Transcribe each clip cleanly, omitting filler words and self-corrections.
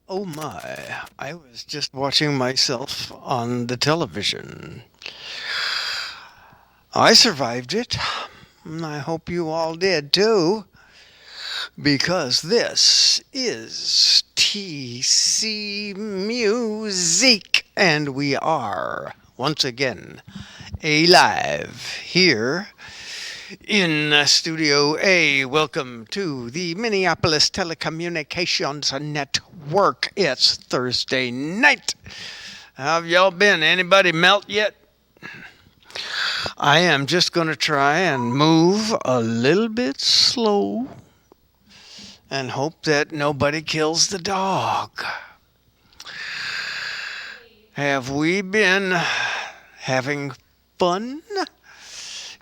Oh my, I was just watching myself on the television. I survived it, and I hope you all did too, because this is TC Muzique, and we are, once again, alive here in Studio A. Welcome to the Minneapolis Telecommunications Network. It's Thursday night. How have y'all been? Anybody melt yet? I am just going to try and move a little bit slow and hope that nobody kills the dog. Have we been having fun?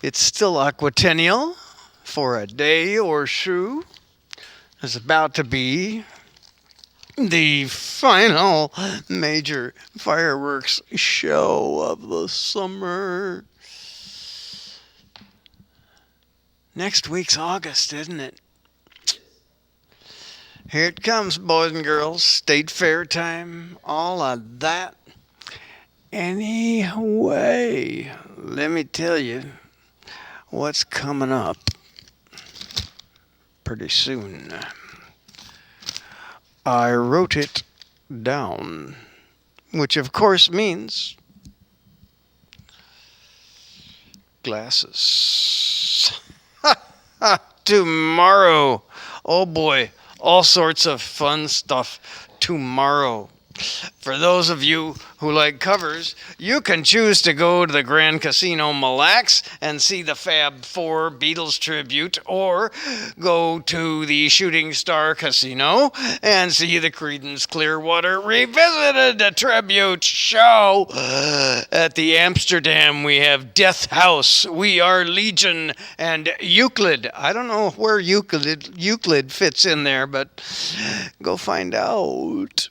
It's still Aquatennial for a day or two. It's about to be the final major fireworks show of the summer. Next week's August, isn't it? Here it comes, boys and girls. State fair time, all of that. Anyway, let me tell you what's coming up pretty soon. I wrote it down, which of course means glasses. Tomorrow. Oh boy, all sorts of fun stuff tomorrow. For those of you who like covers, you can choose to go to the Grand Casino Mille Lacs and see the Fab Four Beatles tribute, or go to the Shooting Star Casino and see the Creedence Clearwater Revisited tribute show. At the Amsterdam, we have Death House, We Are Legion, and Euclid. I don't know where Euclid fits in there, but go find out.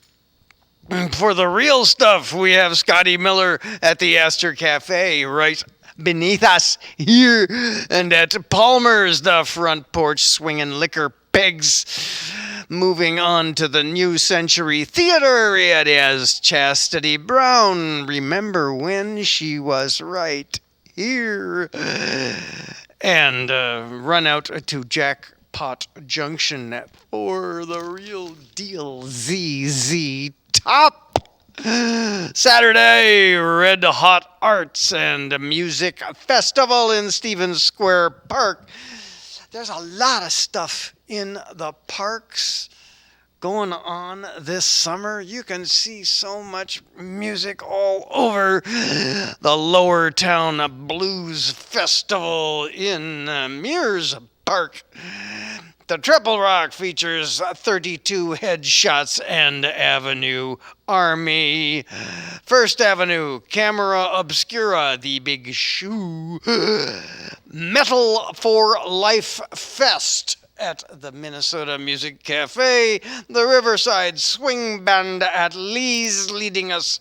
For the real stuff, we have Scotty Miller at the Astor Cafe right beneath us here, and at Palmer's, the front porch swinging liquor pigs. Moving on to the New Century Theater, it is Chastity Brown. Remember when she was right here. And run out to Jackpot Junction for the real deal ZZ Top. Saturday, Red Hot Arts and Music Festival in Stevens Square Park. There's a lot of stuff in the parks going on this summer. You can see so much music all over. The Lower Town Blues Festival in Mears Park. The Triple Rock features 32 Headshots and Avenue Army. First Avenue, Camera Obscura, The Big Shoe. Metal for Life Fest at the Minnesota Music Cafe. The Riverside Swing Band at Lee's leading us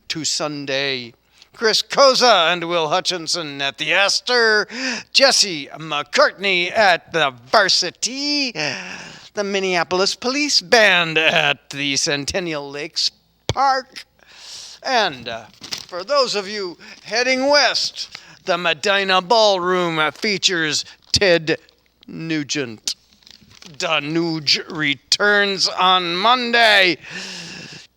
to Sunday. Chris Koza and Will Hutchinson at the Astor, Jesse McCartney at the Varsity, the Minneapolis Police Band at the Centennial Lakes Park, and for those of you heading west, the Medina Ballroom features Ted Nugent. Danuge returns on Monday.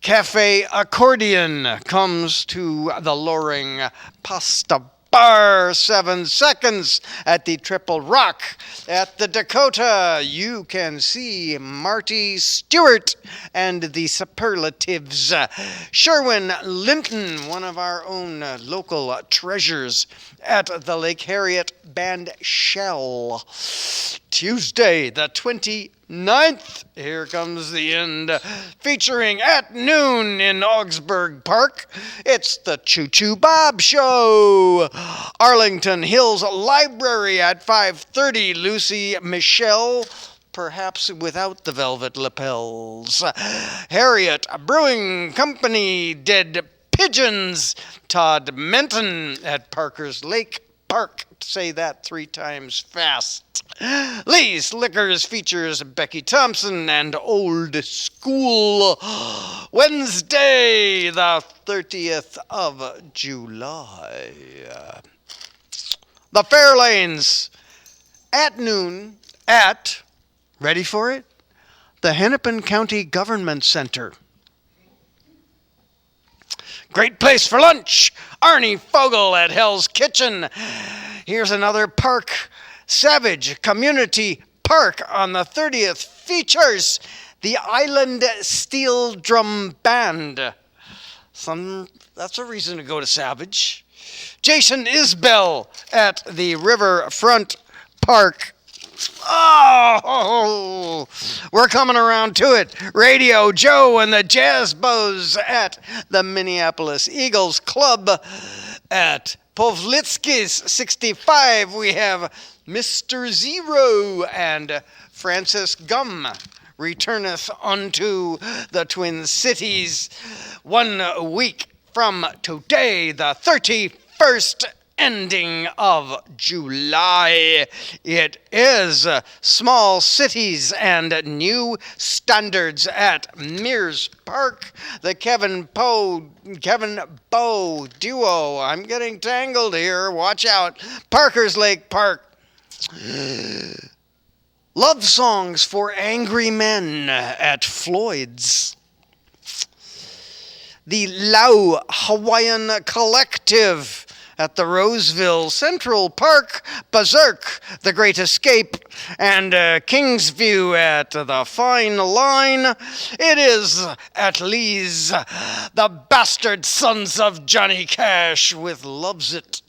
Cafe Accordion comes to the Loring Pasta bar 7 seconds at the Triple Rock. At the Dakota, you can see Marty Stewart and the Superlatives. Sherwin Linton, one of our own local treasures, at the Lake Harriet Band Shell. Tuesday, the 29th, here comes the end, featuring at noon in Augsburg Park, it's the Choo Choo Bob Show. Arlington Hills Library at 5:30, Lucy Michelle, perhaps without the velvet lapels. Harriet Brewing Company, Dead Pigeons, Todd Menton at Parker's Lake Park. Say that 3 times fast. Lee's Liquors features Becky Thompson and Old School. Wednesday, the 30th of July. The Fairlanes at noon at, ready for it? The Hennepin County Government Center. Great place for lunch. Arnie Fogel at Hell's Kitchen. Here's another park. Savage Community Park on the 30th features the Island Steel Drum Band. That's a reason to go to Savage. Jason Isbell at the Riverfront Park. Oh, we're coming around to it. Radio Joe and the Jazz Bows at the Minneapolis Eagles Club. At Povlitsky's 65, we have Mr. Zero and Francis Gum returneth unto the Twin Cities 1 week from today, the 31st ending of July. It is Small Cities and New Standards at Mears Park. The Kevin Bow duo. I'm getting tangled here. Watch out. Parker's Lake Park. Love Songs for Angry Men at Floyd's. The Lau Hawaiian Collective at the Roseville Central Park, Berserk, The Great Escape, and Kingsview at the Fine Line. It is at Lee's, the Bastard Sons of Johnny Cash with Loves It.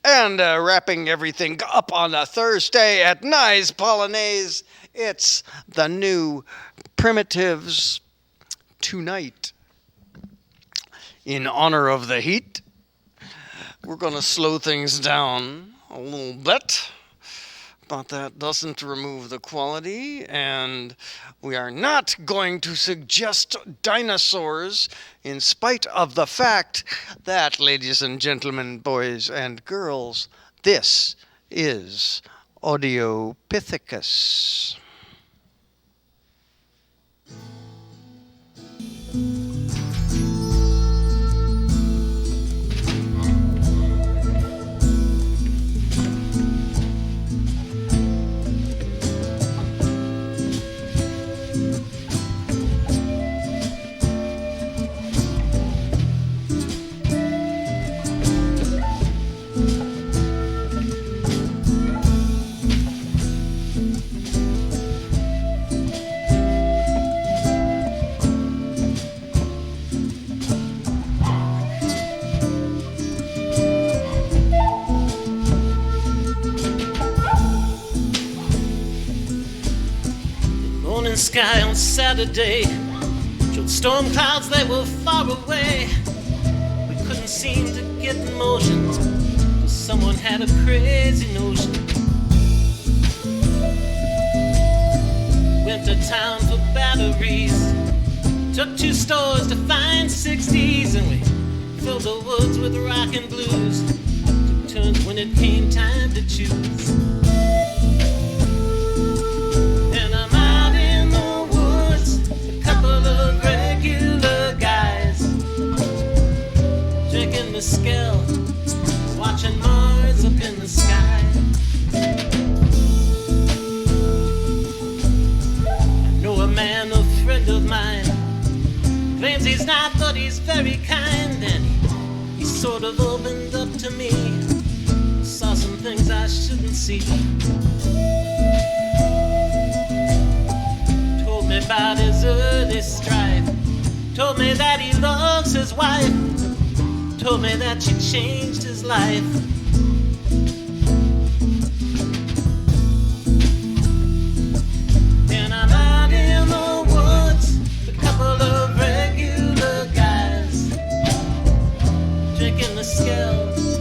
And wrapping everything up on a Thursday at Nye's Polonaise, it's the New Primitives tonight. In honor of the heat, we're going to slow things down a little bit, but that doesn't remove the quality, and we are not going to suggest dinosaurs, in spite of the fact that, ladies and gentlemen, boys and girls, this is Audiopithecus. Sky on Saturday showed storm clouds, they were far away. We couldn't seem to get in motion, 'cause someone had a crazy notion. Went to town for batteries, took 2 stores to find 60s, and we filled the woods with rock and blues. Took turns when it came time to choose. Mescal, watching Mars up in the sky. I know a man, a friend of mine, claims he's not, but he's very kind, and he He sort of opened up to me. Saw some things I shouldn't see. Told me about his early strife. Told me that he loves his wife. Told me that she changed his life. And I'm out in the woods, a couple of regular guys, drinking the scales,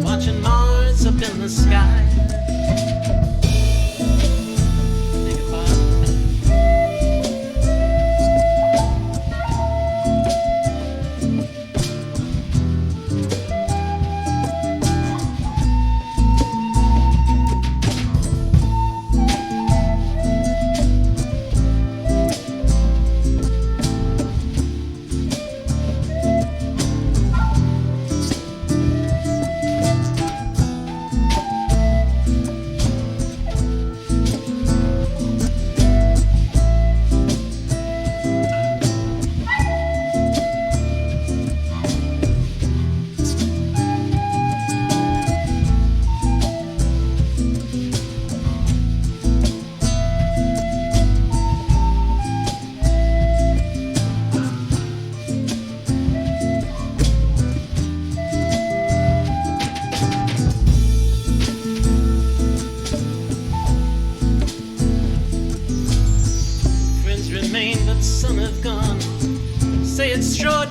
watching Mars up in the sky.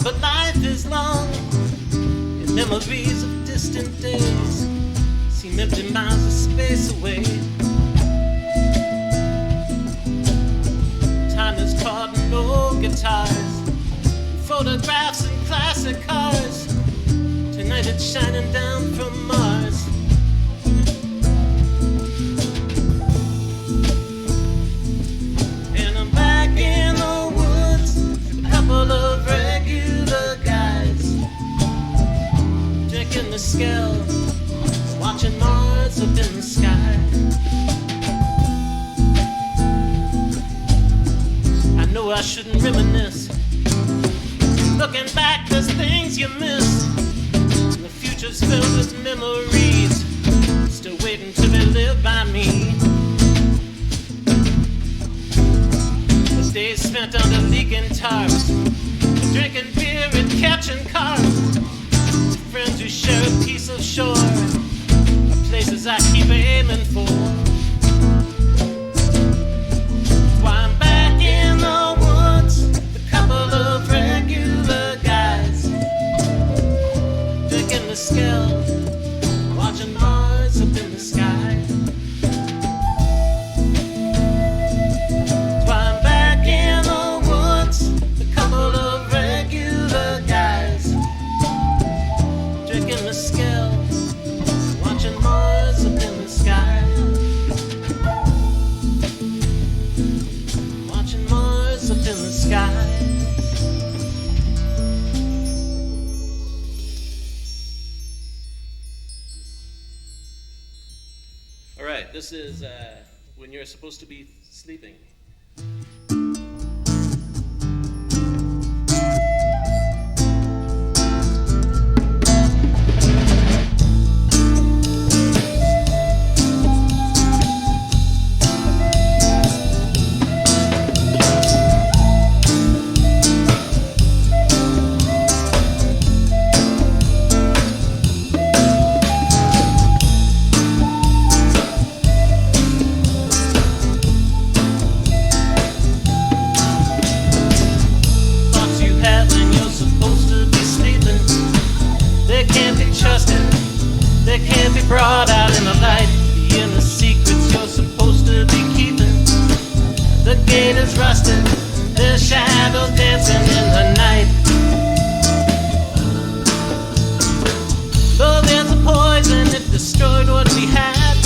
But life is long, and memories of distant days seem empty miles of space away. Time has caught no guitars, photographs and classic cars. Tonight it's shining down from Mars. And I'm back in the woods, a couple of regular guys, drinking the scale, watching Mars up in the sky. I know I shouldn't reminisce. Looking back, there's things you miss. And the future's filled with memories, still waiting to be lived by me. Those days spent under leaking tarps, drinking beer and catching carps. Friends who share a piece of shore are places I keep aiming for. Why I'm back in the woods, a couple of regular guys, drinking the scale, watching Mars up in the sky. Why I'm back in the woods, a couple of regular guys, drinking the scale, watching Mars up in the sky. Watching Mars up in the sky. All right, this is when you're supposed to be sleeping. They can't be brought out in the light. The inner secrets you're supposed to be keeping. The gate is rusted, there's shadows dancing in the night. Though there's a poison, it destroyed what we had.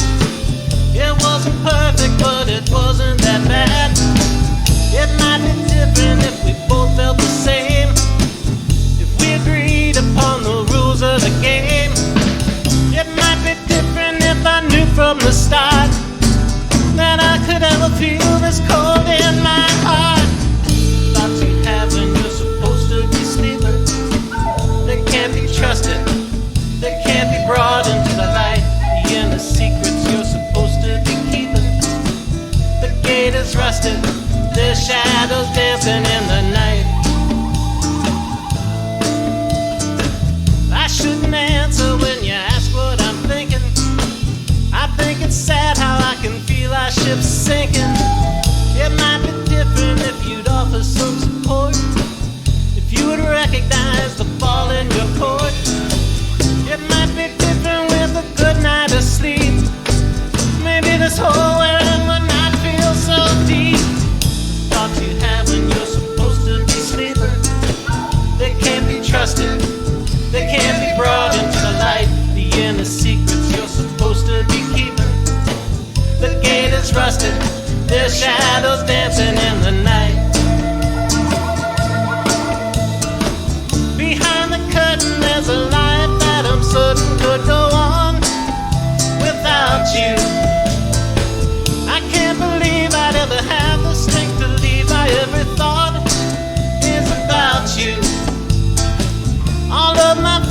It wasn't perfect, but it wasn't that bad. It might be different if we both felt the same, if we agreed upon the rules of the game. It might be different if I knew from the start that I could ever feel this cold in my heart. Thoughts you have when you're supposed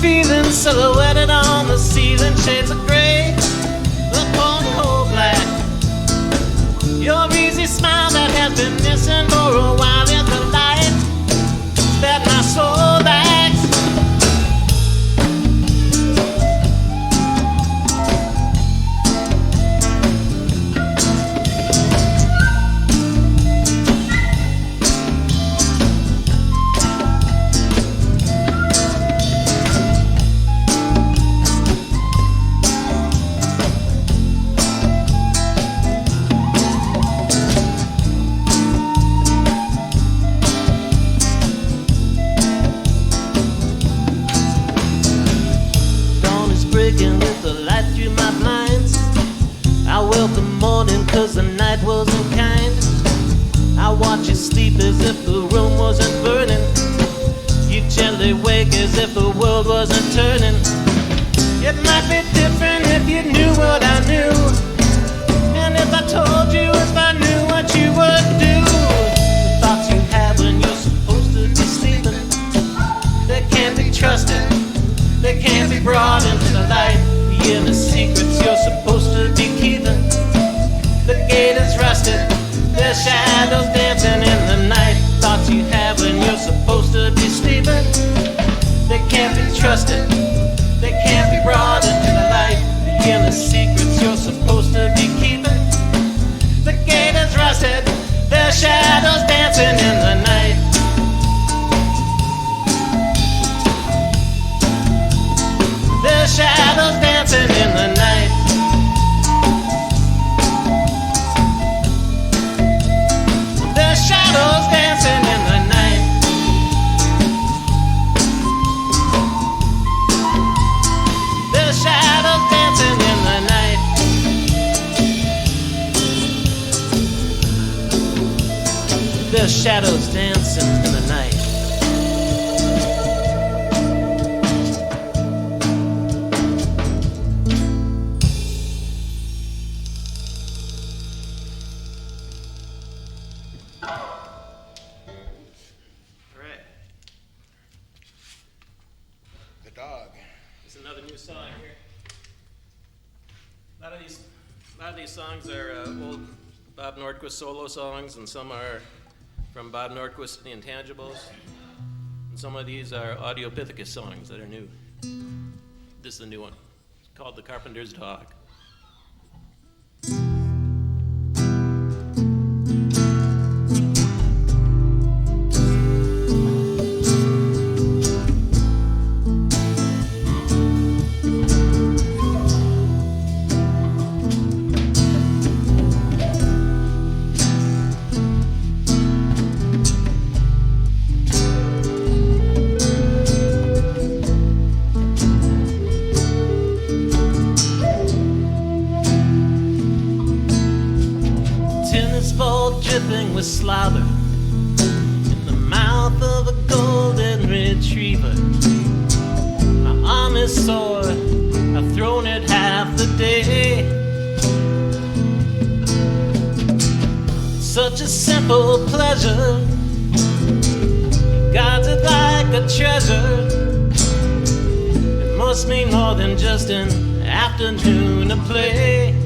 feeling silhouetted on the ceiling, shades of gray, upon coal black. Your easy smile that has been missing for a while is the light that my soul lacks. Cause the night wasn't kind. I watch you sleep as if the room wasn't burning. You gently wake as if the world wasn't turning. It might be different if you knew what I knew, and if I told you, if I knew what you would do. The thoughts you have when you're supposed to be sleeping, they can't be trusted, they can't be brought into the light. The inner secrets you're supposed to be keeping, the gate is rusted, there's shadows dancing in the night. Thoughts you have when you're supposed to be sleeping, they can't be trusted, they can't be brought into the light. The inner secrets you're supposed to be keeping, the gate is rusted, there's shadows dancing in the night. There's shadows dancing in the night. Shadows dancing in the night. There's shadows dancing in the night. There's shadows dancing in the night. A lot of these songs are old Bob Nordquist solo songs, and some are from Bob Nordquist and the Intangibles, and some of these are Audiopithecus songs that are new. This is the new one. It's called The Carpenter's Dog. Dripping with slobber in the mouth of a golden retriever. My arm is sore, I've thrown it half the day. Such a simple pleasure, guards it like a treasure. It must mean more than just an afternoon of play.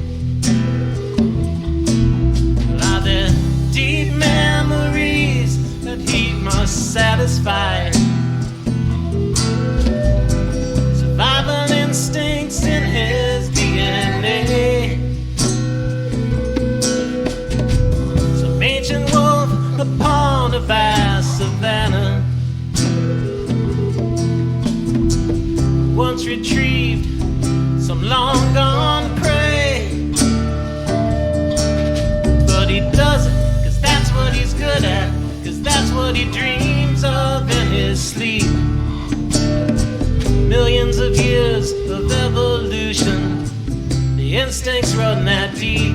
Are there deep memories that he must satisfy? Survival instincts in his DNA. Some ancient wolf upon a vast savannah once retrieved some long gone prey. But he doesn't, 'cause that's what he's good at, 'cause that's what he dreams of in his sleep. Millions of years of evolution, the instincts run that deep.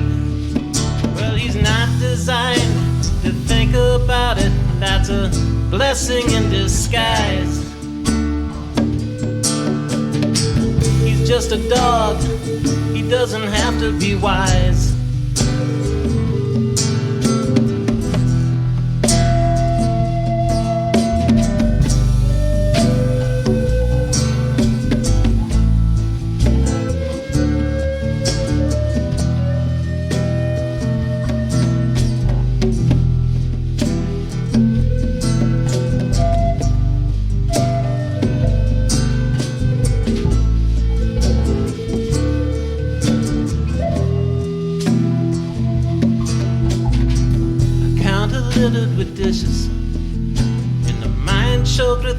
Well, he's not designed to think about it, that's a blessing in disguise. He's just a dog, he doesn't have to be wise.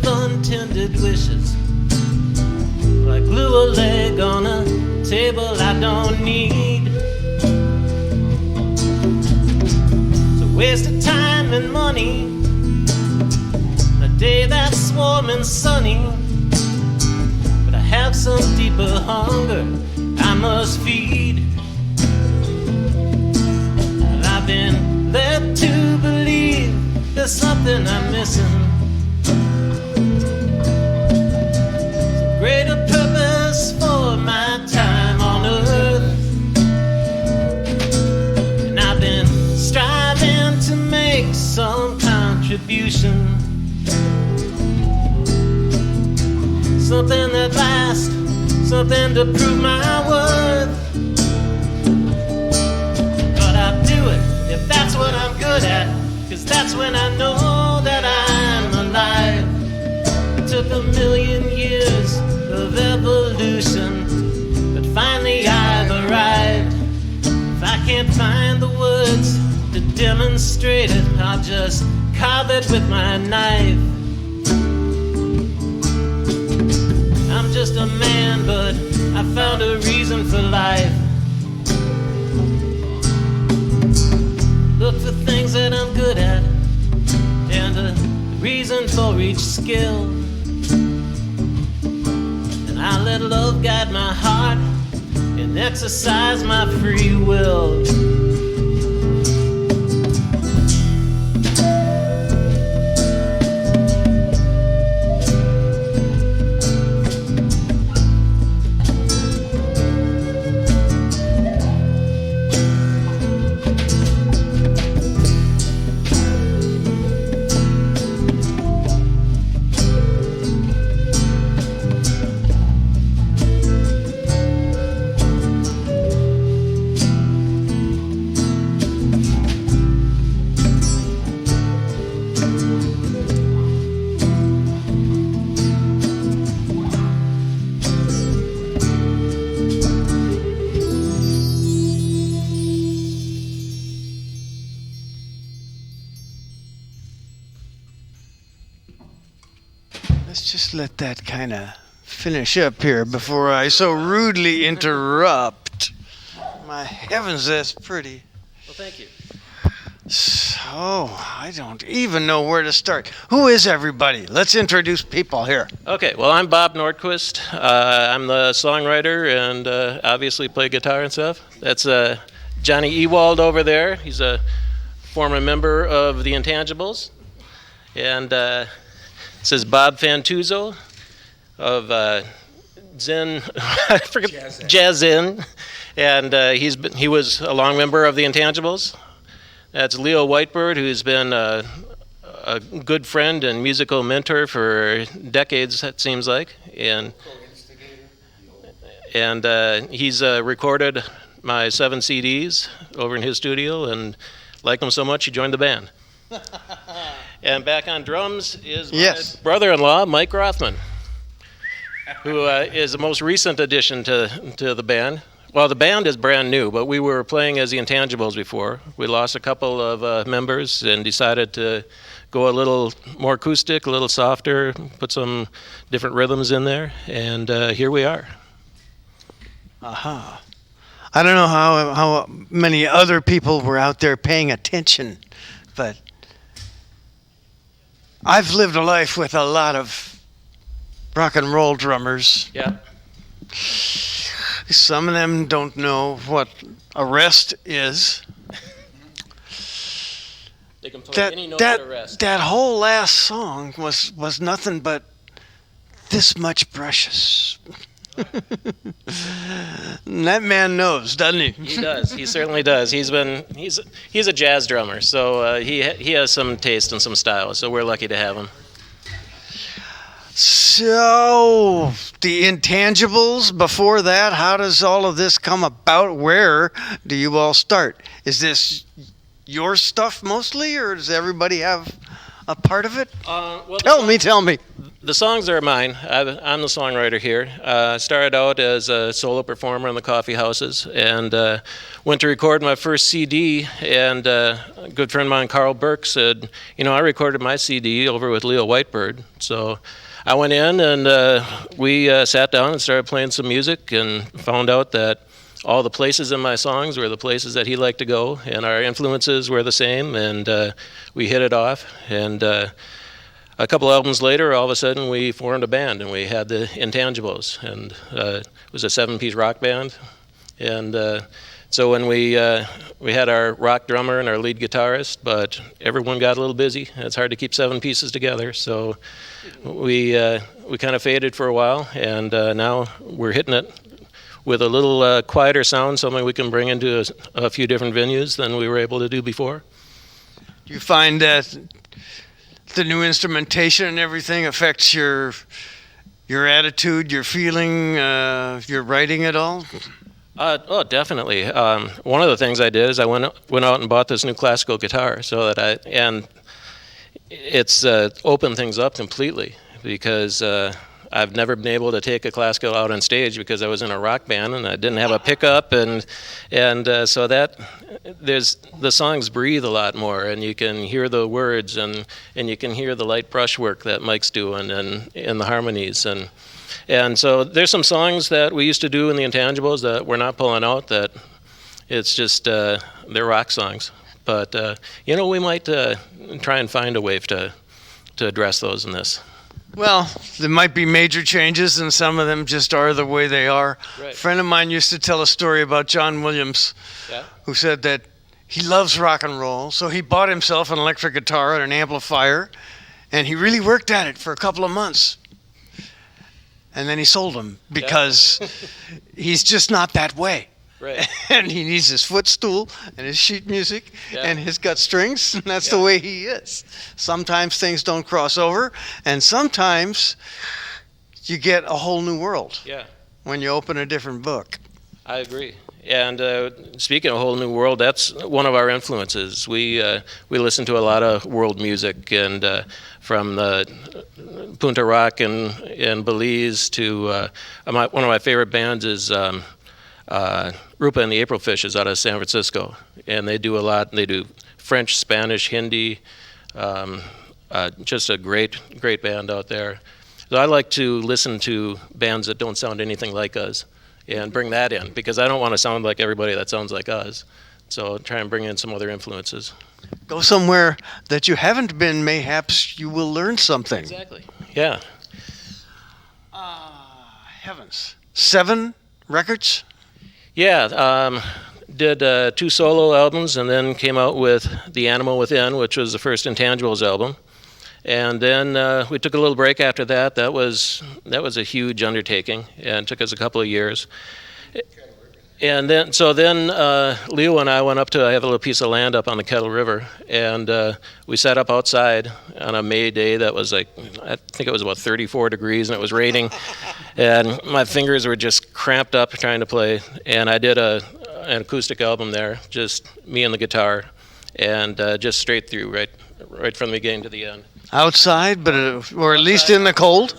with untended wishes. I glue a leg on a table I don't need. It's a waste of time and money, a day that's warm and sunny. But I have some deeper hunger I must feed. And I've been led to believe there's something I'm missing, some greater purpose for my time on earth. And I've been striving to make some contribution, something that lasts, something to prove my worth. But I'll do it if that's what I'm good at, 'cause that's when I know that I'm alive. It took 1,000,000 years of evolution, but finally I've arrived. If I can't find the words to demonstrate it, I'll just carve it with my knife. I'm just a man, but I found a reason for life. Look for things that I'm good at, and a reason for each skill. And I let love guide my heart and exercise my free will. Let's just let that kind of finish up here before I so rudely interrupt. My heavens, that's pretty. Well, thank you. So, I don't even know where to start. Who is everybody? Let's introduce people here. Okay, well, I'm Bob Nordquist. I'm the songwriter and obviously play guitar and stuff. That's Johnny Ewald over there. He's a former member of the Intangibles. And this is Bob Fantuzzo of Zen, I forget, Jazz Inn. And he was a long member of the Intangibles. That's Leo Whitebird, who's been a good friend and musical mentor for decades, it seems like. And he's recorded my 7 CDs over in his studio and liked them so much he joined the band. And back on drums is my brother-in-law, Mike Rothman, who is the most recent addition to the band. Well, the band is brand new, but we were playing as the Intangibles before. We lost a couple of members and decided to go a little more acoustic, a little softer, put some different rhythms in there, and here we are. Aha. I don't know how many other people were out there paying attention, but I've lived a life with a lot of rock and roll drummers. Yeah. Some of them don't know what a rest is. They can play any note at a rest. That whole last song was nothing but this much precious. And that man knows, doesn't he? He does. He certainly does. He's a jazz drummer, so he has some taste and some style. So we're lucky to have him. So, the Intangibles, before that, how does all of this come about? Where do you all start? Is this your stuff mostly, or does everybody have a part of it? Well, Tell me. The songs are mine. I'm the songwriter here. I started out as a solo performer in the coffee houses and went to record my first CD, and a good friend of mine, Carl Burke, said, I recorded my CD over with Leo Whitebird. So I went in and we sat down and started playing some music and found out that all the places in my songs were the places that he liked to go, and our influences were the same, and we hit it off. And a couple albums later, all of a sudden, we formed a band, and we had the Intangibles, and it was a 7-piece rock band. And so when we had our rock drummer and our lead guitarist, but everyone got a little busy. It's hard to keep 7 pieces together, so we kind of faded for a while, and now we're hitting it with a little quieter sound, something we can bring into a few different venues than we were able to do before. Do you find that the new instrumentation and everything affects your attitude, your feeling, your writing at all? Oh, definitely. One of the things I did is I went out and bought this new classical guitar, and it's opened things up completely, because I've never been able to take a classical out on stage because I was in a rock band and I didn't have a pickup, and so that the songs breathe a lot more, and you can hear the words, and you can hear the light brushwork that Mike's doing and the harmonies, and so there's some songs that we used to do in the Intangibles that we're not pulling out, that it's just they're rock songs, but we might try and find a way to address those in this. Well, there might be major changes, and some of them just are the way they are. Right. A friend of mine used to tell a story about John Williams, who said that he loves rock and roll, so he bought himself an electric guitar and an amplifier, and he really worked at it for a couple of months. And then he sold them because he's just not that way. Right. And he needs his footstool and his sheet music and his gut strings, and that's the way he is. Sometimes things don't cross over, and sometimes you get a whole new world when you open a different book. I agree. And speaking of a whole new world, that's one of our influences. We listen to a lot of world music, and from the Punta Rock in Belize to one of my favorite bands is Rupa and the April Fishes out of San Francisco, and they do a lot. They do French, Spanish, Hindi, just a great band out there. So I like to listen to bands that don't sound anything like us and bring that in, because I don't want to sound like everybody that sounds like us. So try and bring in some other influences. Go somewhere that you haven't been, mayhaps you will learn something. Exactly. Yeah. Heavens. 7 records? Yeah, did 2 solo albums, and then came out with The Animal Within, which was the first Intangibles album. And then we took a little break after that. That was a huge undertaking, and it took us a couple of years. And then Leo and I went up I have a little piece of land up on the Kettle River, and we sat up outside on a May day that was I think it was about 34 degrees, and it was raining, and my fingers were just cramped up trying to play. And I did an acoustic album there, just me and the guitar, and just straight through, right from the beginning to the end. Outside, or at least in the cold?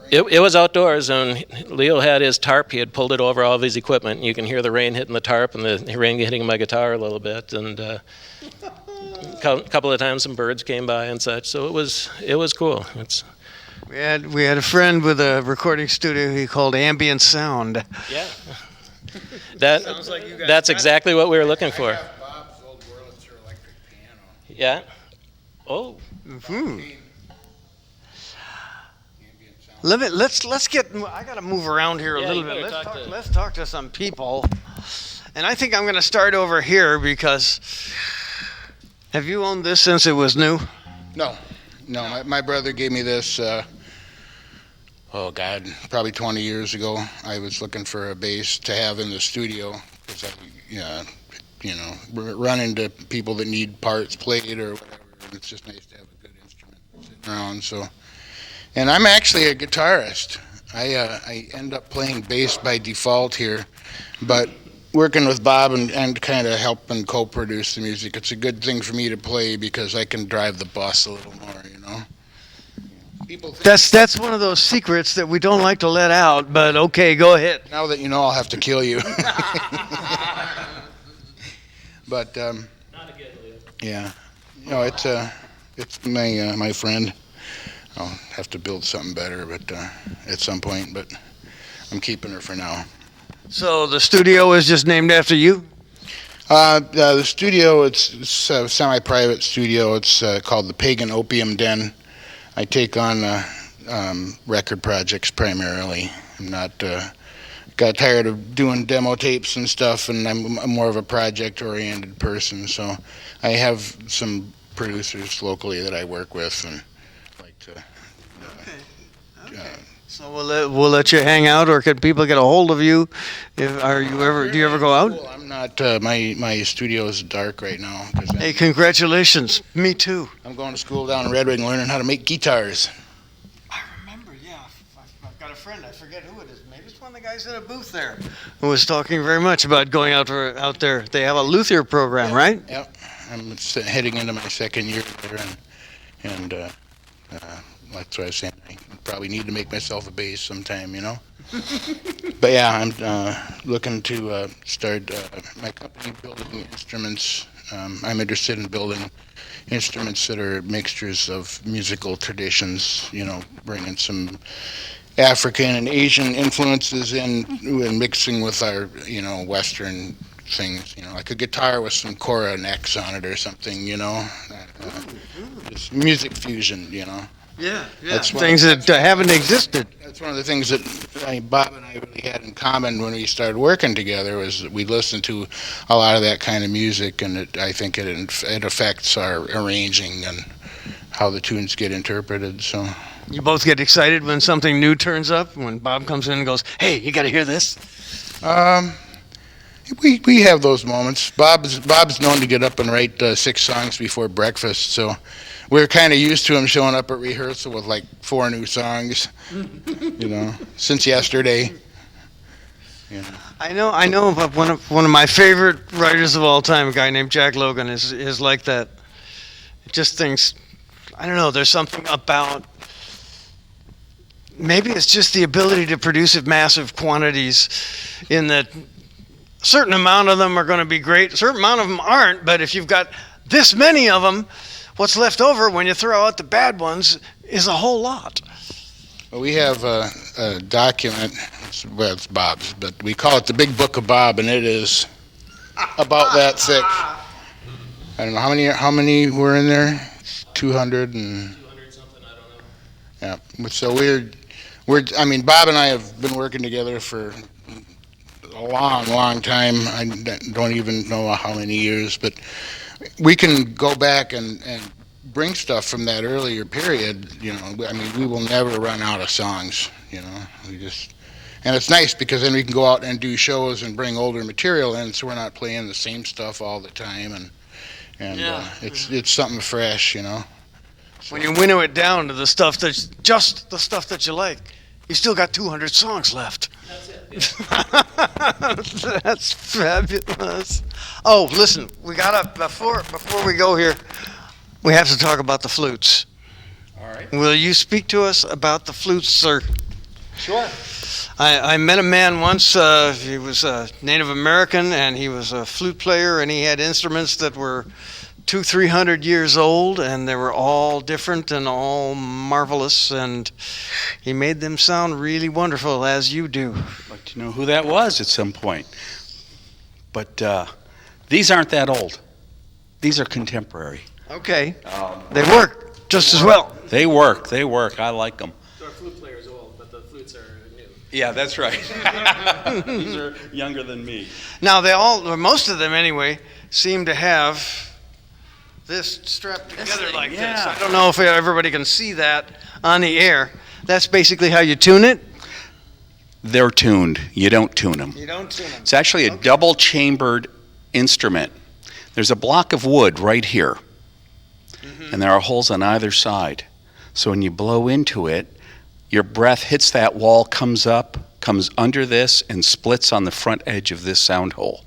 It was outdoors, and Leo had his tarp. He had pulled it over all of his equipment. You can hear the rain hitting the tarp and the rain hitting my guitar a little bit. And a couple of times some birds came by and such. So it was cool. We had a friend with a recording studio he called Ambient Sound. Yeah. That's exactly what we were looking for. I have Bob's old Wurlitzer electric piano. Yeah. Oh. Mm-hmm. Let's get. I gotta move around here a little bit. Let's talk to some people, and I think I'm gonna start over here because. Have you owned this since it was new? No. My brother gave me this. Probably 20 years ago. I was looking for a bass to have in the studio because run into people that need parts played or whatever. It's just nice to have a good instrument sitting around. So. And I'm actually a guitarist. I end up playing bass by default here, but working with Bob and kind of helping co-produce the music, it's a good thing for me to play because I can drive the bus a little more, People think That's one of those secrets that we don't like to let out, but okay, go ahead. now that you know, I'll have to kill you. But Not again, Leo. yeah, no, it's my friend. I'll have to build something better, but at some point. But I'm keeping her for now. So the studio is just named after you? The studio, it's a semi-private studio. It's called the Pagan Opium Den. I take on record projects primarily. I'm not got tired of doing demo tapes and stuff, and I'm more of a project-oriented person. So I have some producers locally that I work with and like to. So we'll let you hang out, or can people get a hold of you? Do you ever go out? Well, I'm not. My studio is dark right now because Hey, congratulations. Me too. I'm going to school down in Red Wing learning how to make guitars. I remember, yeah. I've got a friend. I forget who it is. Maybe it's one of the guys in a booth there who was talking very much about going out there. They have a luthier program, right? Yep. I'm heading into my second year there, and that's what I was saying. I probably need to make myself a bass sometime, you know. But yeah, I'm looking to start my company building instruments. I'm interested in building instruments that are mixtures of musical traditions, you know, bringing some African and Asian influences in and mixing with our, you know, Western things, you know, like a guitar with some Cora necks on it or something, you know. Just music fusion, you know. Yeah. That's one Things that haven't existed. That's one of the things that Bob and I really had in common when we started working together was that we listened to a lot of that kind of music, and I think it affects our arranging and how the tunes get interpreted. So You both get excited when something new turns up, when Bob comes in and goes, hey, you got to hear this? we have those moments. Bob's known to get up and write 6 songs before breakfast, so we're kind of used to him showing up at rehearsal with like 4 new songs, you know, since yesterday. Yeah. I know of one of my favorite writers of all time, a guy named Jack Logan, is like that. Just thinks, I don't know, there's something about, maybe it's just the ability to produce in massive quantities, in that a certain amount of them are going to be great, a certain amount of them aren't, but if you've got this many of them, what's left over when you throw out the bad ones is a whole lot. Well, we have a document, it's Bob's, but we call it the Big Book of Bob, and it is about that thick. I don't know how many were in there. 200 and 200 something, I don't know. yeah. So we're. I mean, Bob and I have been working together for a long time. I don't even know how many years, but we can go back and bring stuff from that earlier period. You know, I mean, we will never run out of songs. You know, and it's nice because then we can go out and do shows and bring older material in, so we're not playing the same stuff all the time, and it's something fresh, you know. When you winnow it down to the stuff that's just the stuff that you like, you still got 200 songs left. That's it. Yeah. That's fabulous. Oh, listen, we gotta before we go here, we have to talk about the flutes. All right. Will you speak to us about the flutes, sir? Sure. I met a man once. He was a Native American, and he was a flute player, and he had instruments that were 200-300 years old, and they were all different and all marvelous, and he made them sound really wonderful, as you do. I'd like to know who that was at some point. But these aren't that old. These are contemporary. Okay. They work just as well. They work. I like them. Our flute player's old, but the flutes are new. Yeah, that's right. These are younger than me. Now, most of them anyway, seem to have this strapped together like this. yeah. I don't know if everybody can see that on the air. That's basically how you tune it? They're tuned. You don't tune them. You don't tune them. It's actually a double-chambered instrument. There's a block of wood right here, and there are holes on either side. So when you blow into it, your breath hits that wall, comes up, comes under this, and splits on the front edge of this sound hole.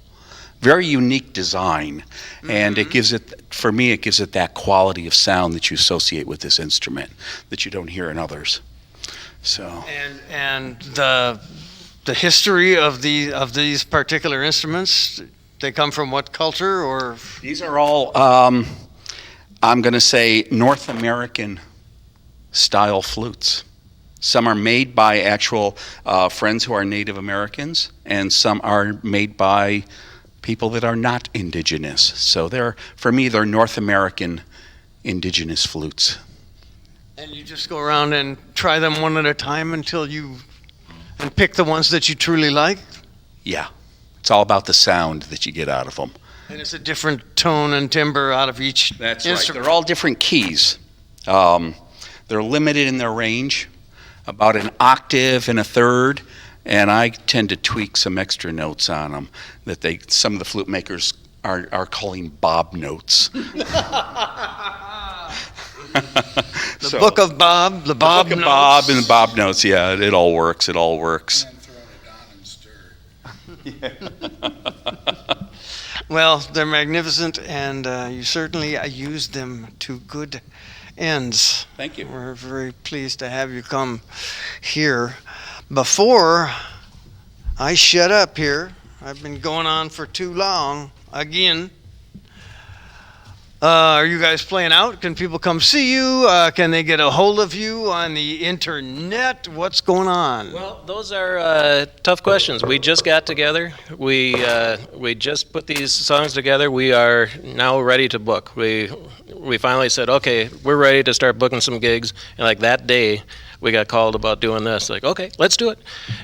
very unique design, and it gives it, for me, it gives it that quality of sound that you associate with this instrument that you don't hear in others. So. And the history of these particular instruments, they come from what culture, or? These are all, I'm going to say, North American style flutes. Some are made by actual friends who are Native Americans, and some are made by people that are not indigenous. So for me, they're North American indigenous flutes. And you just go around and try them one at a time and pick the ones that you truly like? Yeah. It's all about the sound that you get out of them. And it's a different tone and timbre out of each That's instrument. right. They're all different keys. They're limited in their range, about an octave and a third, and I tend to tweak some extra notes on them that some of the flute makers are calling bob notes. The Book of Bob, the Bob Book of notes. Bob and the bob notes, yeah, it all works. And then throw it on and stir. Well, they're magnificent, and you certainly use them to good ends. Thank you. We're very pleased to have you come here. Before I shut up here, I've been going on for too long again. Are you guys playing out? Can people come see you? Can they get a hold of you on the internet? What's going on? Well, those are tough questions. We just got together. We just put these songs together. We are now ready to book. We finally said, okay, we're ready to start booking some gigs. And like that day, we got called about doing this. Like, okay, let's do it.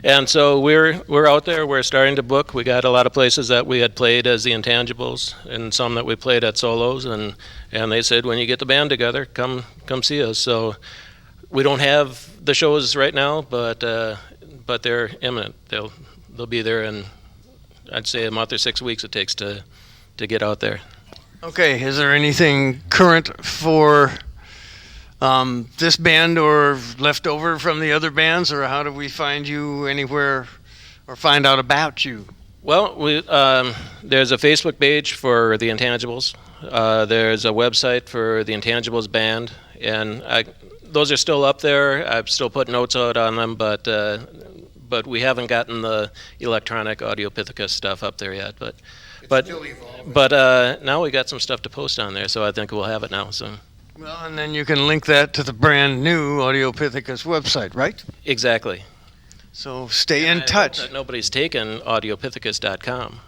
And so we're out there. We're starting to book. We got a lot of places that we had played as the Intangibles, and some that we played at solos. And they said, when you get the band together, come see us. So we don't have the shows right now, but they're imminent. They'll be there in, I'd say, a month or 6 weeks it takes to get out there. Okay, is there anything current for this band or left over from the other bands, or how do we find you anywhere or find out about you? Well, there's a Facebook page for the Intangibles. There's a website for the Intangibles band, and those are still up there. I've still put notes out on them, but we haven't gotten the electronic Audiopithecus stuff up there yet. But now we got some stuff to post on there, so I think we'll have it now. So. Well, and then you can link that to the brand new Audiopithecus website, right? Exactly. So stay in I touch. hope that nobody's taken audiopithecus.com.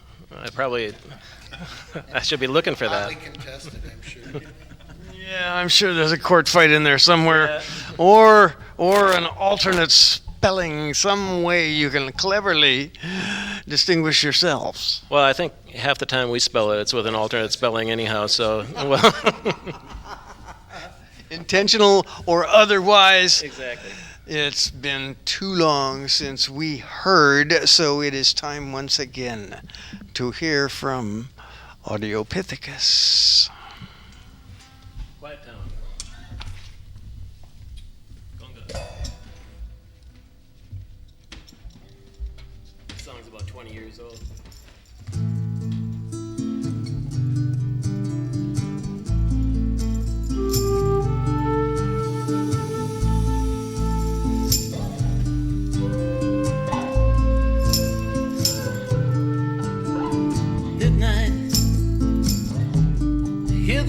I should be looking for that. Highly contested, I'm sure. Yeah, I'm sure there's a court fight in there somewhere, Yeah. or an alternate spelling, some way you can cleverly distinguish yourselves. Well, I think half the time we spell it, it's with an alternate spelling anyhow. So, well. Intentional or otherwise. Exactly. It's been too long since we heard, so it is time once again to hear from Audiopithecus. Quiet town. Gunga. This song's about 20 years old.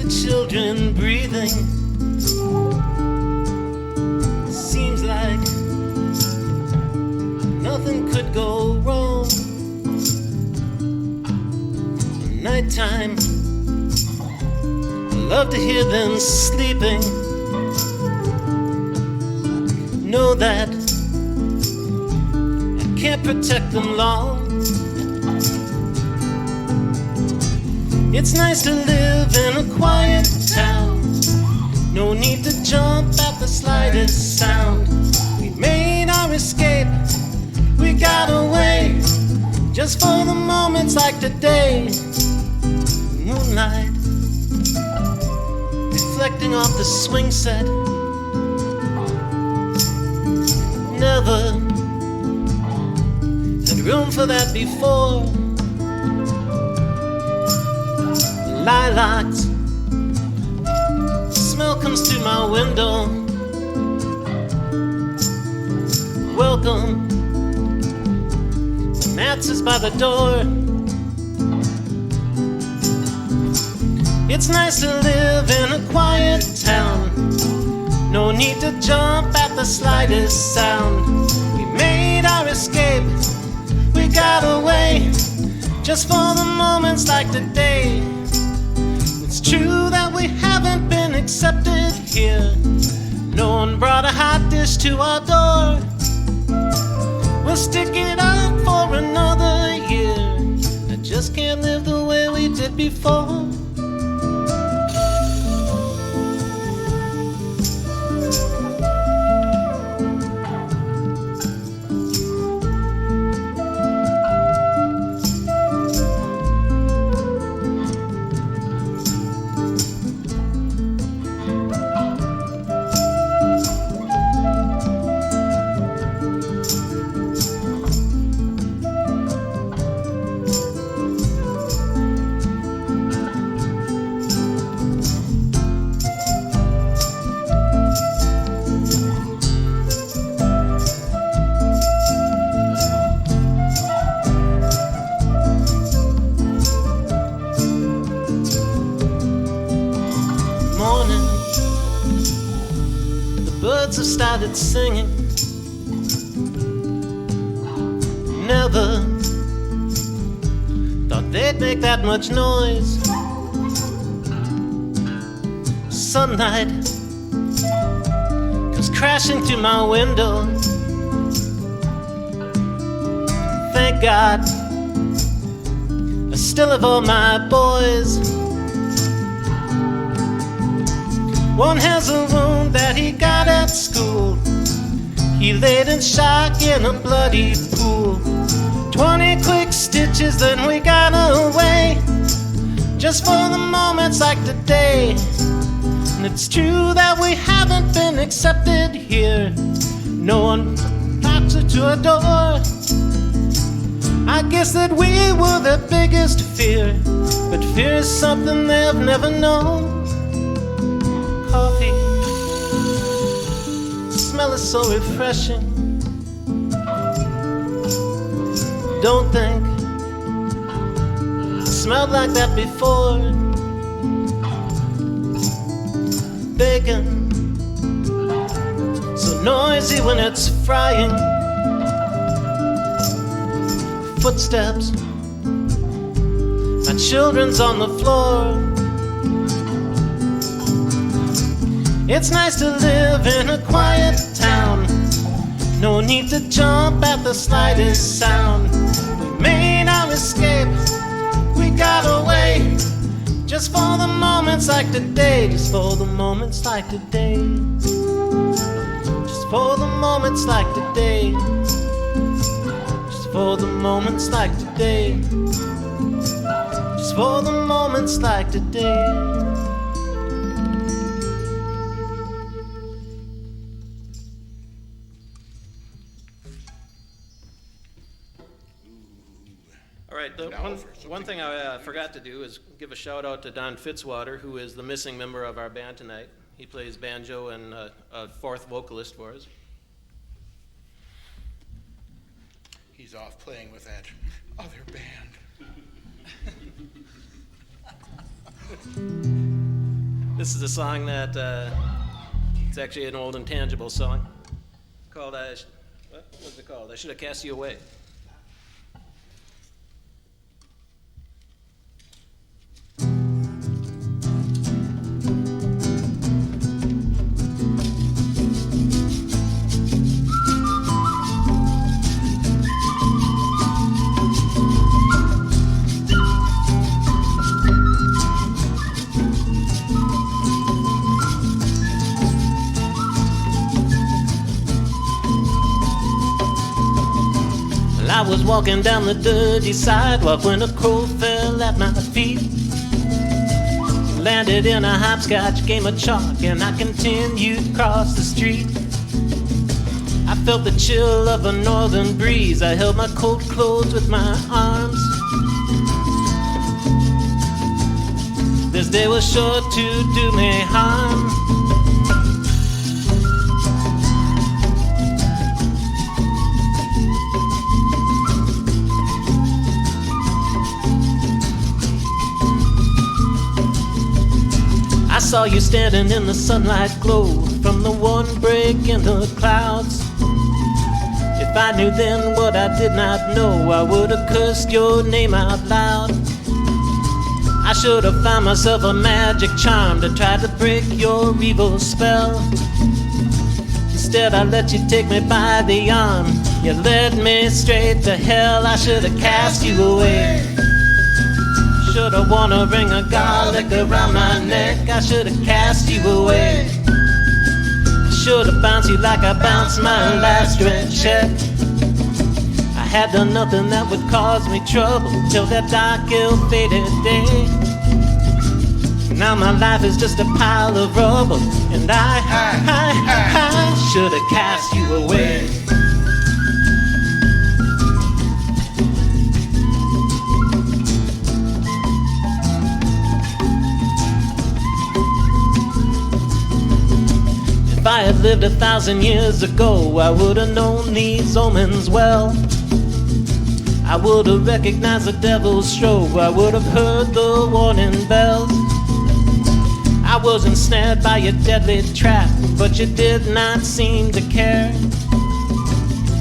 Children breathing. Seems like nothing could go wrong. Nighttime, love to hear them sleeping. Know that I can't protect them long. It's nice to live in a quiet town. No need to jump at the slightest sound. We made our escape, we got away, just for the moments like today. Moonlight, reflecting off the swing set. Never had room for that before. lilacs. Smell comes through my window. Welcome. Matt's is by the door. It's nice to live in a quiet town. No need to jump at the slightest sound. We made our escape. We got away. Just for the moments like today. It's true that we haven't been accepted here. No one brought a hot dish to our door. We'll stick it out for another year. I just can't live the way we did before. Have started singing. Never thought they'd make that much noise. Sunlight comes crashing through my window. Thank God I still have all my boys. One has a wound that he got at school. He laid in shock in a bloody pool. 20 quick stitches, then we got away. Just for the moments like today. And it's true that we haven't been accepted here. No one knocks to our door. I guess that we were their biggest fear. But fear is something they've never known. Coffee, the smell is so refreshing. Don't think it smelled like that before. Bacon, so noisy when it's frying. Footsteps, my children's on the floor. It's nice to live in a quiet town. No need to jump at the slightest sound. We made our escape. We got away. Just for the moments like today. Just for the moments like today. Just for the moments like today. Just for the moments like today. Just for the moments like today. One thing I forgot to do is give a shout out to Don Fitzwater, who is the missing member of our band tonight. He plays banjo and a fourth vocalist for us. He's off playing with that other band. This is a song that it's actually an old Intangibles song called what was it called? I Should Have Cast You Away. I was walking down the dirty sidewalk when a crow fell at my feet. Landed in a hopscotch game of chalk and I continued across the street. I felt the chill of a northern breeze. I held my coat closed with my arms. this day was sure to do me harm. I saw you standing in the sunlight glow from the one break in the clouds. If I knew then what I did not know, I would have cursed your name out loud. I should have found myself a magic charm to try to break your evil spell. Instead I let you take me by the arm. You led me straight to hell. I should have cast you away. Should have worn a ring of garlic around my neck. I should have cast you away. Should have bounced you like I bounced my last rent check. I had done nothing that would cause me trouble till that dark, ill-fated day. Now my life is just a pile of rubble, and I should have cast you away. If I had lived 1,000 years ago, I would have known these omens well. I would have recognized the devil's stroke. I would have heard the warning bells. I was ensnared by your deadly trap, but you did not seem to care.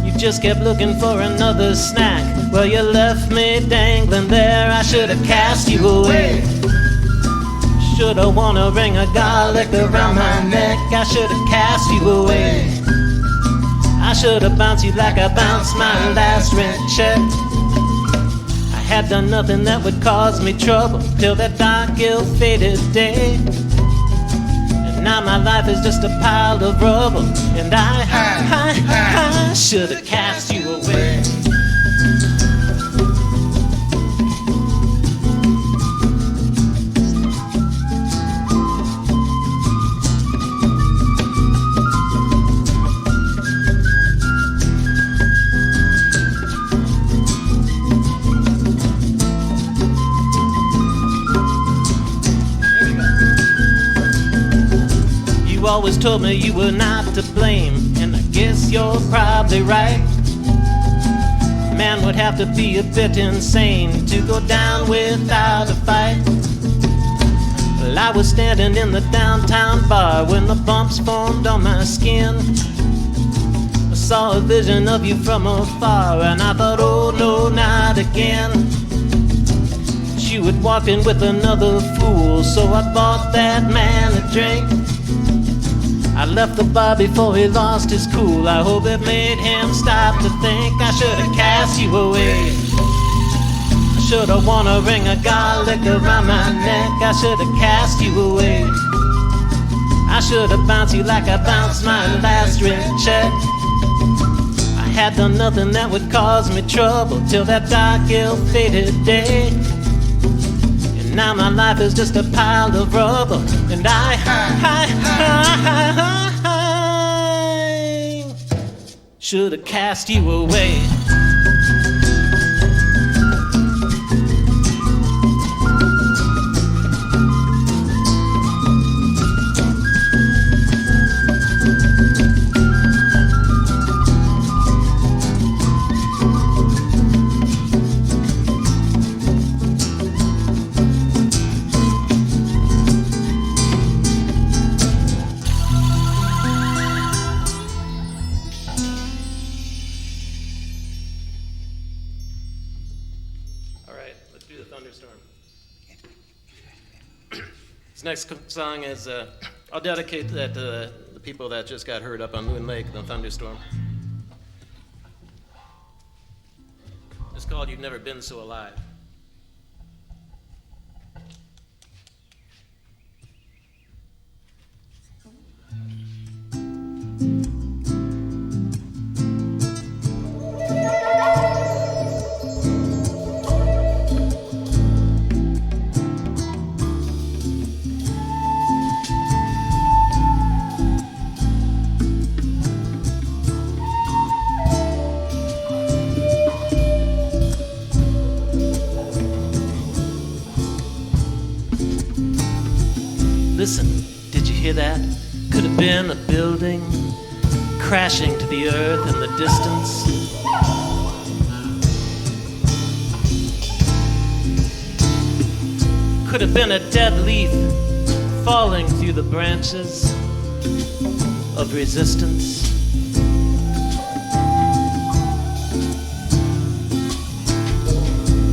You just kept looking for another snack. Well, you left me dangling there. I should have cast you away. Should have worn a ring of garlic around my neck. I should have cast you away. I should have bounced you like I bounced my last rent check. I had done nothing that would cause me trouble till that dark, ill-fated day. And now my life is just a pile of rubble, and I should have cast you away. You always told me you were not to blame, and I guess you're probably right. A man would have to be a bit insane to go down without a fight. Well, I was standing in the downtown bar when the bumps formed on my skin. I saw a vision of you from afar, and I thought, oh no, not again. You had walked in with another fool, so I bought that man a drink. I left the bar before he lost his cool. I hope it made him stop to think. I should have cast you away. I should have worn a ring of garlic around my neck. I should have cast you away. I should have bounced you like I bounced my last rent check. I had done nothing that would cause me trouble till that dark, ill-fated day. Now my life is just a pile of rubble, and I should have cast you away. This next song is, I'll dedicate that to the people that just got hurt up on Moon Lake, the thunderstorm. It's called You've Never Been So Alive. Listen, did you hear that? Could have been a building crashing to the earth in the distance. Could have been a dead leaf falling through the branches of resistance.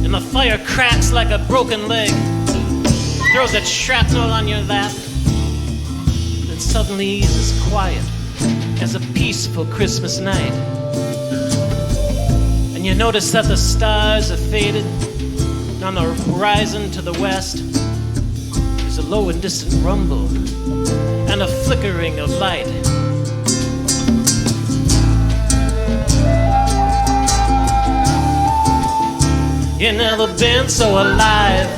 And the fire cracks like a broken leg, throws its shrapnel on your lap, and suddenly it's quiet as a peaceful Christmas night. And you notice that the stars have faded. On the horizon to the west, there's a low and distant rumble and a flickering of light. You've never been so alive.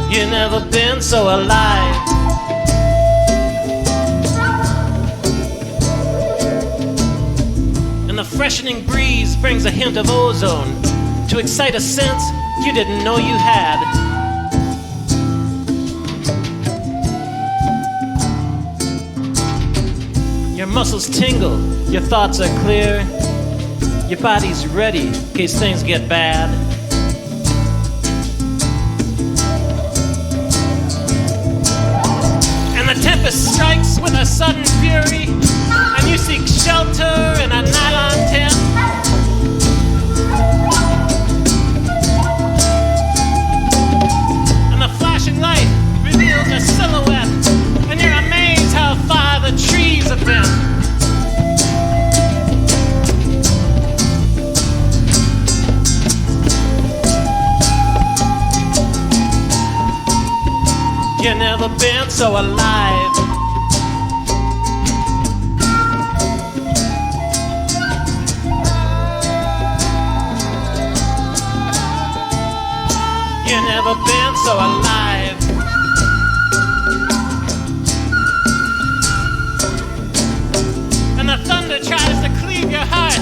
You've never been so alive. And the freshening breeze brings a hint of ozone to excite a sense you didn't know you had. Your muscles tingle, your thoughts are clear, your body's ready in case things get bad. And the tempest strikes with a sudden fury, and you seek shelter in a nylon tent. And the flashing light reveals a silhouette, and you're amazed how far the trees have been. You've never been so alive. You've never been so alive. And the thunder tries to cleave your heart.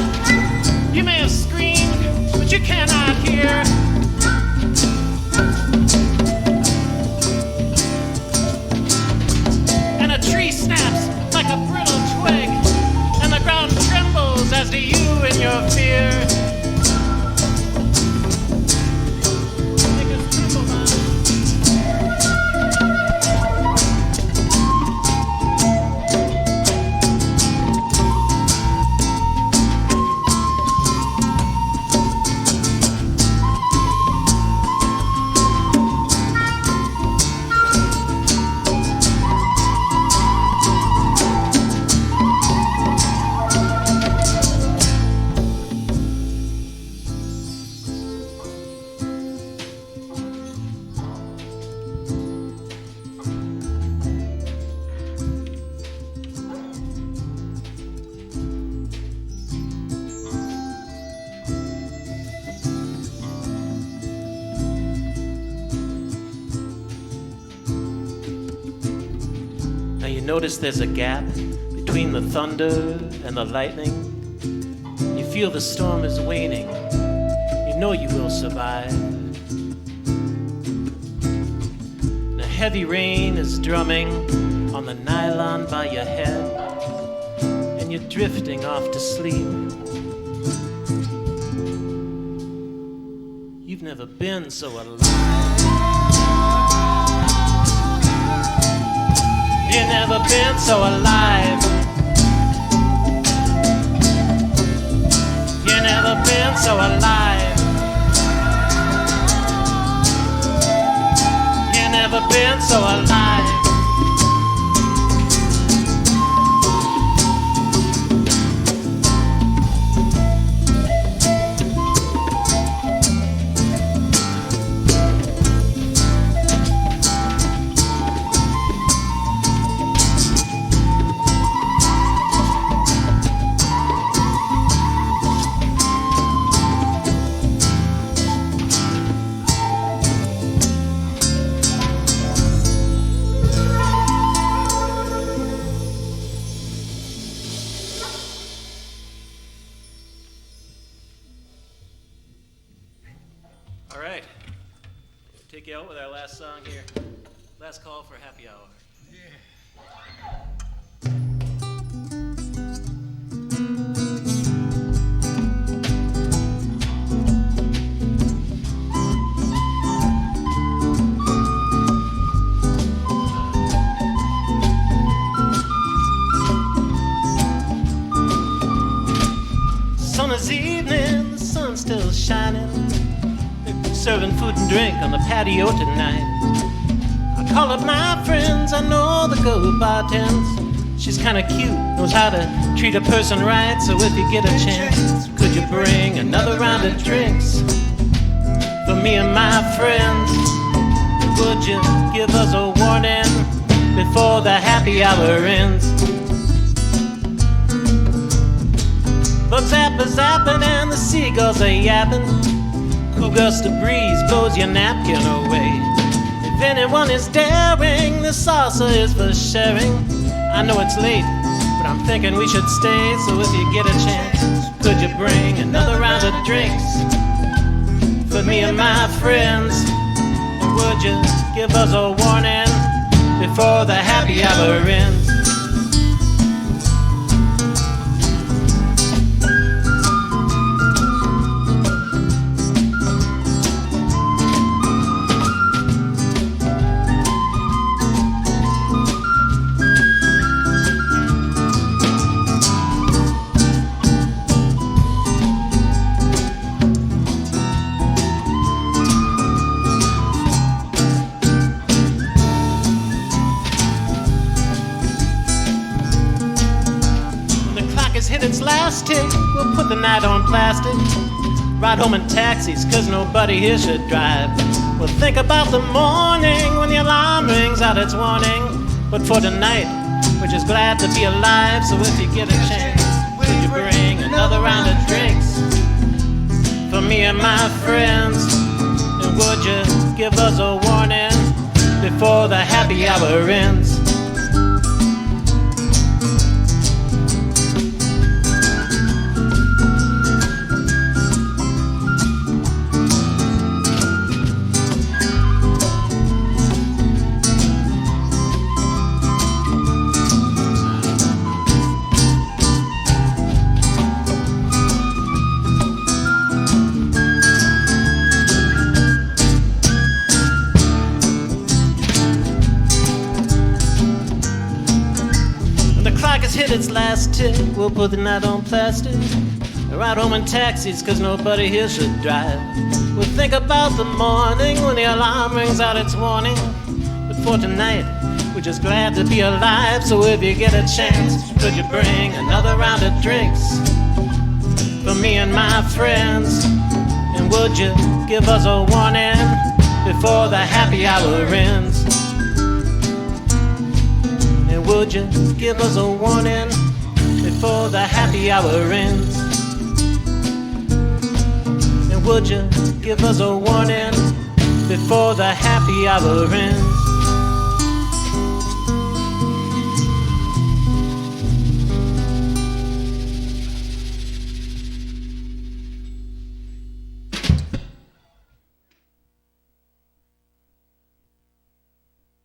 You may have screamed, but you cannot hear. And a tree snaps like a brittle twig, and the ground trembles as do you in your fear. Notice there's a gap between the thunder and the lightning. You feel the storm is waning. You know you will survive. The heavy rain is drumming on the nylon by your head, and you're drifting off to sleep. You've never been so alive. You've never been so alive. You've never been so alive. You've never been so alive. Take you out with our last song here. Last call for happy hour. Summer's evening, the sun's still shining. They're serving food and drink on the patio tonight. I call up my friends, I know the girl who bartends. She's kinda cute, knows how to treat a person right. So if you get a chance, could you bring another round of drinks for me and my friends? Would you give us a warning before the happy hour ends? Bugs zapping and the seagulls are yapping. Cool gust of breeze blows your napkin away. If anyone is daring, the saucer is for sharing. I know it's late, but I'm thinking we should stay. So if you get a chance, could you bring another round of drinks for me and my friends? And would you give us a warning before the happy hour ends? Its last tick, we'll put the night on plastic. Ride home in taxis, cause nobody here should drive. We'll think about the morning when the alarm rings out its warning. But for tonight, we're just glad to be alive. So if you get a chance, could you bring another round of drinks for me and my friends? And would you give us a warning before the happy hour ends? Hit its last tick, we'll put the night on plastic. Ride home in taxis, cause nobody here should drive. We'll think about the morning when the alarm rings out its warning. But for tonight, we're just glad to be alive. So if you get a chance, could you bring another round of drinks for me and my friends? And would you give us a warning before the happy hour ends? Would you give us a warning before the happy hour ends? And would you give us a warning before the happy hour ends?